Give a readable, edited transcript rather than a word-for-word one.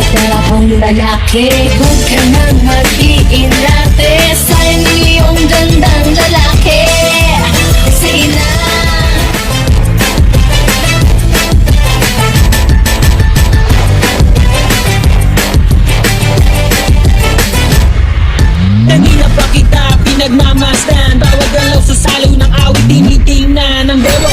Dalawang lalaki, huwag ka nang mag-iinate sa iyong gandang lalaki. Sige na. Kanina pa kita pinagmamasdan, bawat galaw sa salo ng awit tinitingnan. Ang dewa